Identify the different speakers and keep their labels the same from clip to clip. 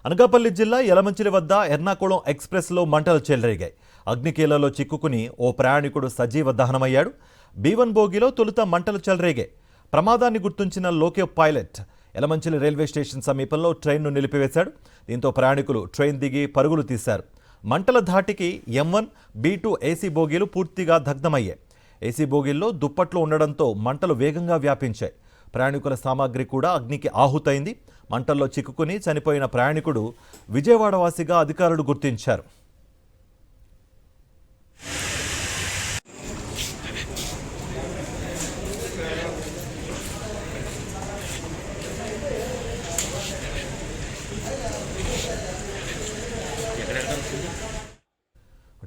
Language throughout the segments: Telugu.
Speaker 1: అనకాపల్లి జిల్లా యలమంచిలి వద్ద ఎర్నాకుళం ఎక్స్‌ప్రెస్‌లో మంటలు చెలరేగాయి. అగ్నికీలలో చిక్కుకుని ఓ ప్రయాణికుడు సజీవ దహనమయ్యాడు. B1 బోగిలో తొలుత మంటలు చెలరేగాయి. ప్రమాదాన్ని గుర్తించిన loco pilot Yelamanchili railway station సమీపంలో ట్రైన్ను నిలిపివేశాడు. దీంతో ప్రయాణికులు ట్రైన్ దిగి పరుగులు తీశారు. మంటల ధాటికి M1, B2 ఏసీ బోగీలు పూర్తిగా దగ్ధమయ్యాయి. ఏసీ బోగీల్లో దుప్పట్లు ఉండడంతో మంటలు వేగంగా వ్యాపించాయి. ప్రయాణికుల సామాగ్రి కూడా అగ్నికి ఆహుతైంది. మంటల్లో చిక్కుకుని చనిపోయిన ప్రయాణికుడు విజయవాడ వాసిగా అధికారులు గుర్తించారు.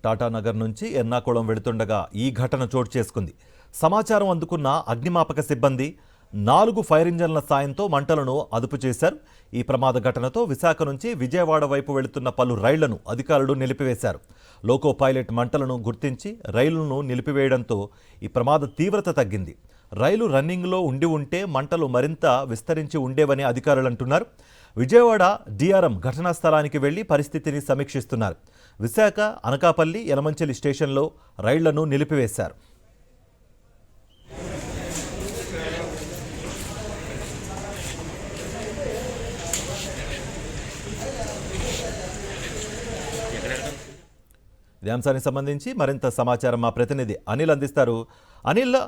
Speaker 1: టాటానగర్ నుంచి ఎర్నాకుళం వెళుతుండగా ఈ ఘటన చోటు చేసుకుంది. సమాచారం అందుకున్న అగ్నిమాపక సిబ్బంది 4 ఫైర్ ఇంజన్ల సాయంతో మంటలను అదుపు చేశారు. ఈ ప్రమాద ఘటనతో విశాఖ నుంచి విజయవాడ వైపు వెళుతున్న పలు రైళ్లను అధికారులు నిలిపివేశారు. లోకో పైలట్ మంటలను గుర్తించి రైలును నిలిపివేయడంతో ఈ ప్రమాద తీవ్రత తగ్గింది. రైలు రన్నింగ్లో ఉంటే మంటలు మరింత విస్తరించి ఉండేవని అధికారులు అంటున్నారు. విజయవాడ DRM ఘటనా స్థలానికి వెళ్లి పరిస్థితిని సమీక్షిస్తున్నారు. విశాఖ, అనకాపల్లి, యలమంచిలి స్టేషన్లో రైళ్లను నిలిపివేశారు. ఇదే అంశానికి సంబంధించి మరింత సమాచారం మా ప్రతినిధి అనిల్ అందిస్తారు. అనిల్,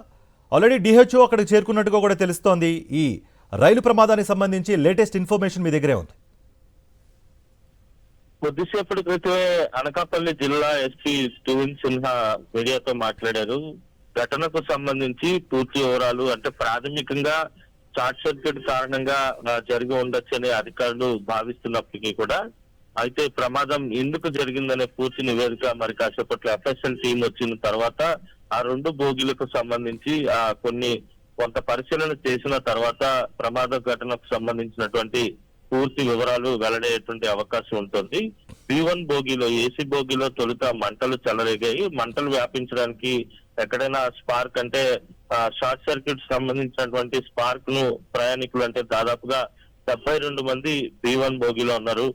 Speaker 1: ఆల్రెడీ DHO అక్కడికి చేరుకున్నట్టుగా కూడా తెలుస్తోంది. ఈ రైలు ప్రమాదానికి సంబంధించి లేటెస్ట్ ఇన్ఫర్మేషన్ మీ దగ్గరే ఉంది.
Speaker 2: కొద్దిసేపటి క్రితమే అనకాపల్లి జిల్లా ఎస్పీ స్టీవెన్ సిన్హా మీడియాతో మాట్లాడారు. ఘటనకు సంబంధించి పూర్తి వివరాలు అంటే ప్రాథమికంగా షార్ట్ సర్క్యూట్ కారణంగా జరిగి ఉండొచ్చని అధికారులు భావిస్తున్నప్పటికీ కూడా అయితే ప్రమాదం ఎందుకు జరిగిందనే పూర్తి నివేదిక మరి కాసేపట్లో FSL టీం వచ్చిన తర్వాత ఆ 2 బోగీలకు సంబంధించి కొంత పరిశీలన చేసిన తర్వాత ప్రమాద ఘటనకు సంబంధించినటువంటి పూర్తి వివరాలు వెల్లడయ్యేటువంటి అవకాశం ఉంటుంది. B1 బోగీలో ఏసీ బోగీలో తొలుత మంటలు చెలరేగాయి. మంటలు వ్యాపించడానికి ఎక్కడైనా స్పార్క్ అంటే షార్ట్ సర్క్యూట్ సంబంధించినటువంటి స్పార్క్ ను ప్రయాణికులు అంటే దాదాపుగా 72 మంది B1 బోగీలో ఉన్నారు.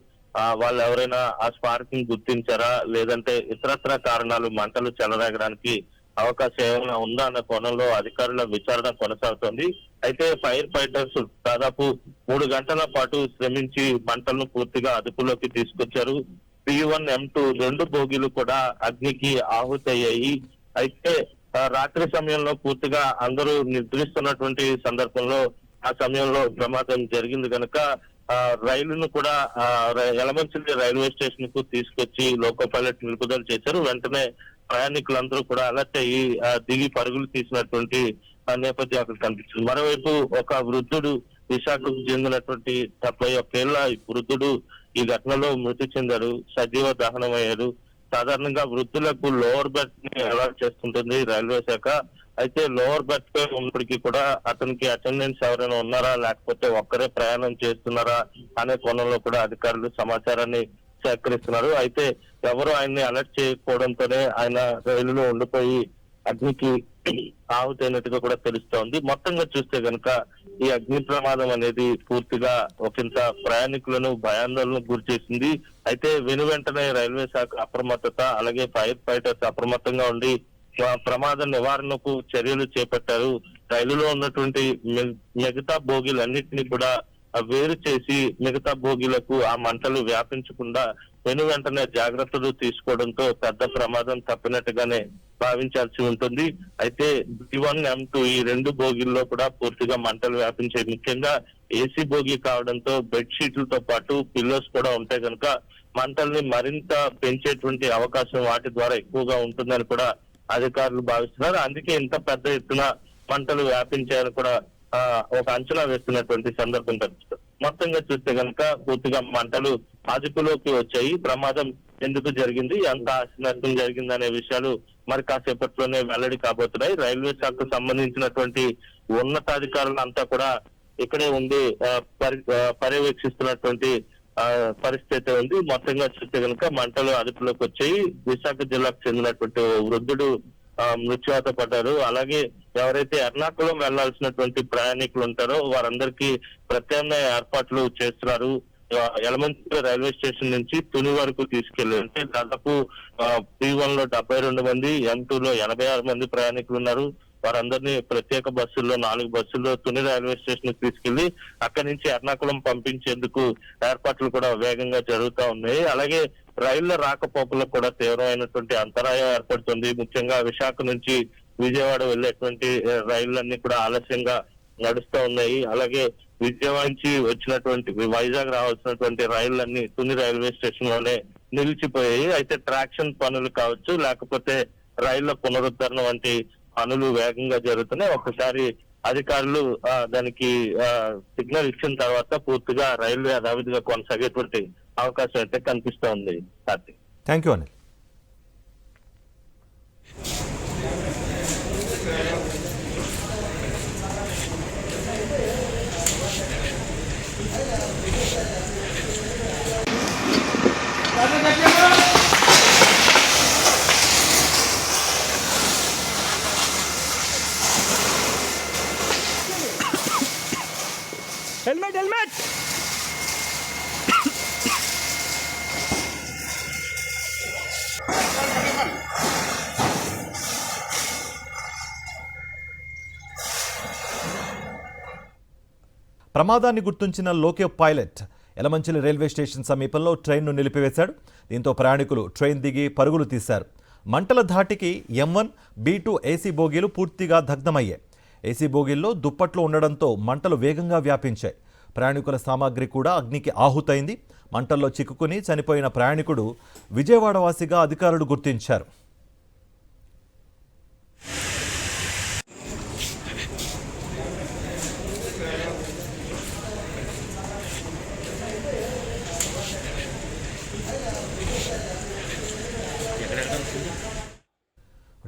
Speaker 2: వాళ్ళు ఎవరైనా ఆ స్పార్క్ ని గుర్తించారా, లేదంటే ఇతరత్ర కారణాలు మంటలు చెలరేగడానికి అవకాశం ఏమైనా ఉందా అన్న కోణంలో అధికారుల విచారణ కొనసాగుతోంది. అయితే ఫైర్ ఫైటర్స్ దాదాపు 3 గంటల పాటు శ్రమించి మంటలను పూర్తిగా అదుపులోకి తీసుకొచ్చారు. B1, M2 2 బోగీలు కూడా అగ్నికి ఆహుతయ్యాయి. అయితే రాత్రి సమయంలో పూర్తిగా అందరూ నిద్రిస్తున్నటువంటి సందర్భంలో ఆ సమయంలో ప్రమాదం జరిగింది కనుక రైలును కూడా యలమంచిలి రైల్వే స్టేషన్ కు తీసుకొచ్చి లోకో పైలట్ నిలుపుదల చేశారు. వెంటనే ప్రయాణికులందరూ కూడా అలర్ట్ అయ్యి దిగి పరుగులు తీసినటువంటి నేపథ్యం అక్కడ కనిపిస్తుంది. మరోవైపు ఒక వృద్ధుడు, విశాఖకు చెందినటువంటి 71 ఏళ్ల వృద్ధుడు ఈ ఘటనలో మృతి చెందారు, సజీవ దహనమయ్యారు. సాధారణంగా వృద్ధులకు లోవర్ బెర్త్ ని అలాట్ చేస్తుంటుంది రైల్వే శాఖ. అయితే లోవర్ బెర్త్ పై ఉన్నప్పటికీ కూడా అతనికి అటెండెన్స్ ఎవరైనా ఉన్నారా, లేకపోతే ఒక్కరే ప్రయాణం చేస్తున్నారా అనే కోణంలో కూడా అధికారులు సమాచారాన్ని సేకరిస్తున్నారు. అయితే ఎవరు ఆయన్ని అలర్ట్ చేయకపోవడంతోనే ఆయన రైలులో ఉండిపోయి అగ్నికి ఆహుతైనట్టుగా కూడా తెలుస్తోంది. మొత్తంగా చూస్తే కనుక ఈ అగ్ని ప్రమాదం అనేది పూర్తిగా ఒకంత ప్రయాణికులను భయాందోళనకు గురి చేసింది. అయితే వెంటనే రైల్వే శాఖ అప్రమత్తత, అలాగే ఫైర్ ఫైటర్స్ అప్రమత్తంగా ఉండి ప్రమాద నివారణకు చర్యలు చేపట్టారు. రైలులో ఉన్నటువంటి మిగతా బోగీలన్నింటినీ కూడా వేరు చేసి మిగతా బోగీలకు ఆ మంటలు వ్యాపించకుండా వెంటనే జాగ్రత్తలు తీసుకోవడంతో పెద్ద ప్రమాదం తప్పినట్టుగానే భావించాల్సి ఉంటుంది. అయితే B1, M2 ఈ 2 బోగీల్లో కూడా పూర్తిగా మంటలు వ్యాపించాయి. ముఖ్యంగా ఏసీ బోగీ కావడంతో బెడ్ షీట్లతో పాటు పిల్లోస్ కూడా ఉంటాయి కనుక మంటల్ని మరింత పెంచేటువంటి అవకాశం వాటి ద్వారా ఎక్కువగా ఉంటుందని కూడా అధికారులు భావిస్తున్నారు. అందుకే ఇంత పెద్ద ఎత్తున మంటలు వ్యాపించాయని కూడా ఒక అంచనా వేస్తున్నటువంటి సందర్భం కనిపిస్తుంది. మొత్తంగా చూస్తే కనుక పూర్తిగా మంటలు అదుపులోకి వచ్చాయి. ప్రమాదం ఎందుకు జరిగింది, ఎంత నష్టం జరిగింది అనే విషయాలు మరి కాసేపట్లోనే వెల్లడి కాబోతున్నాయి. రైల్వే శాఖకు సంబంధించినటువంటి ఉన్నతాధికారులు అంతా కూడా ఇక్కడే ఉండి పర్యవేక్షిస్తున్నటువంటి పరిస్థితి ఉంది. మొత్తంగా చూస్తే కనుక మంటలు అదుపులోకి వచ్చాయి. విశాఖ జిల్లాకు చెందినటువంటి వృద్ధుడు మృత్యువాత పడ్డారు. అలాగే ఎవరైతే ఎర్నాకుళం వెళ్లాల్సినటువంటి ప్రయాణికులు ఉంటారో వారందరికీ ప్రత్యామ్నాయ ఏర్పాట్లు చేస్తున్నారు. యలమంచిలి రైల్వే స్టేషన్ నుంచి తుని వరకు తీసుకెళ్లి అంటే దాదాపు P1 లో 72 మంది, M2 లో 86 మంది ప్రయాణికులు ఉన్నారు. వారందరినీ ప్రత్యేక బస్సుల్లో 4 బస్సుల్లో తుని రైల్వే స్టేషన్ తీసుకెళ్లి అక్కడి నుంచి ఎర్నాకుళం పంపించేందుకు ఏర్పాట్లు కూడా వేగంగా జరుగుతూ ఉన్నాయి. అలాగే రైళ్ల రాకపోకలకు కూడా తీవ్రమైనటువంటి అంతరాయం ఏర్పడుతుంది. ముఖ్యంగా విశాఖ నుంచి విజయవాడ వెళ్లేటువంటి రైళ్లన్నీ కూడా ఆలస్యంగా నడుస్తూ ఉన్నాయి. అలాగే విజయవాడ నుంచి వచ్చినటువంటి వైజాగ్ రావాల్సినటువంటి రైళ్లన్నీ తుని రైల్వే స్టేషన్ లోనే నిలిచిపోయాయి. అయితే ట్రాక్షన్ పనులు కావచ్చు, లేకపోతే రైళ్ల పునరుద్ధరణ వంటి పనులు వేగంగా జరుగుతున్నాయి. ఒకసారి అధికారులు దానికి సిగ్నల్ ఇచ్చిన తర్వాత పూర్తిగా రైల్వే యథావిధిగా కొనసాగేటువంటి అవకాశం అయితే కనిపిస్తూ ఉంది. Karthik,
Speaker 1: thank you Anil.
Speaker 3: Helmet helmet
Speaker 1: ప్రమాదాన్ని గుర్తించిన loco pilot Yelamanchili railway station సమీపంలో ట్రైన్ను నిలిపివేశాడు. దీంతో ప్రయాణికులు ట్రైన్ దిగి పరుగులు తీశారు. మంటల ధాటికి M1, B2 ఏసీ బోగీలు పూర్తిగా దగ్ధమయ్యాయి. ఏసీ బోగీల్లో దుప్పట్లు ఉండడంతో మంటలు వేగంగా వ్యాపించాయి. ప్రయాణికుల సామాగ్రి కూడా అగ్నికి ఆహుతైంది. మంటల్లో చిక్కుకుని చనిపోయిన ప్రయాణికుడు విజయవాడ వాసిగా అధికారులు గుర్తించారు.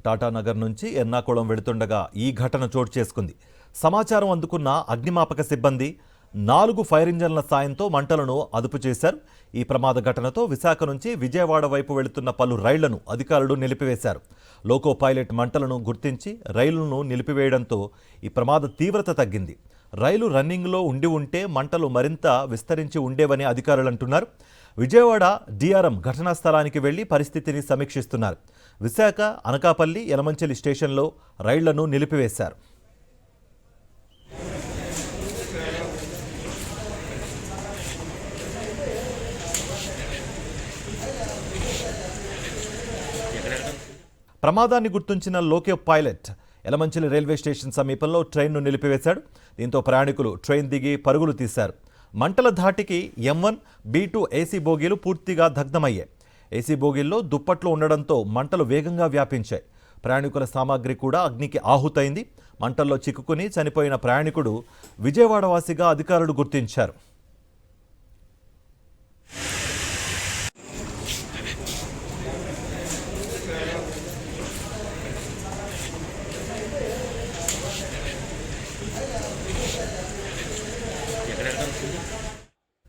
Speaker 1: టాటానగర్ నుంచి ఎర్నాకుళం వెళుతుండగా ఈ ఘటన చోటు చేసుకుంది. సమాచారం అందుకున్న అగ్నిమాపక సిబ్బంది 4 ఫైర్ ఇంజన్ల సాయంతో మంటలను అదుపు చేశారు. ఈ ప్రమాద ఘటనతో విశాఖ నుంచి విజయవాడ వైపు వెళుతున్న పలు రైళ్లను అధికారులు నిలిపివేశారు. లోకో పైలట్ మంటలను గుర్తించి రైలును నిలిపివేయడంతో ఈ ప్రమాద తీవ్రత తగ్గింది. రైలు రన్నింగ్లో ఉంటే మంటలు మరింత విస్తరించి ఉండేవని అధికారులు అంటున్నారు. విజయవాడ DRM ఘటనా స్థలానికి వెళ్లి పరిస్థితిని సమీక్షిస్తున్నారు. విశాఖ, అనకాపల్లి, యలమంచిలి స్టేషన్లో రైళ్లను నిలిపివేశారు. ప్రమాదాన్ని గుర్తించిన loco pilot Yelamanchili railway station సమీపంలో ట్రైన్ను నిలిపివేశాడు. దీంతో ప్రయాణికులు ట్రైన్ దిగి పరుగులు తీశారు. మంటల ధాటికి M1, B2 ఏసీ బోగీలు పూర్తిగా దగ్ధమయ్యాయి. ఏసీ బోగీల్లో దుప్పట్లు ఉండడంతో మంటలు వేగంగా వ్యాపించాయి. ప్రయాణికుల సామాగ్రి కూడా అగ్నికి ఆహుతైంది. మంటల్లో చిక్కుకుని చనిపోయిన ప్రయాణికుడు విజయవాడ వాసిగా అధికారులు గుర్తించారు.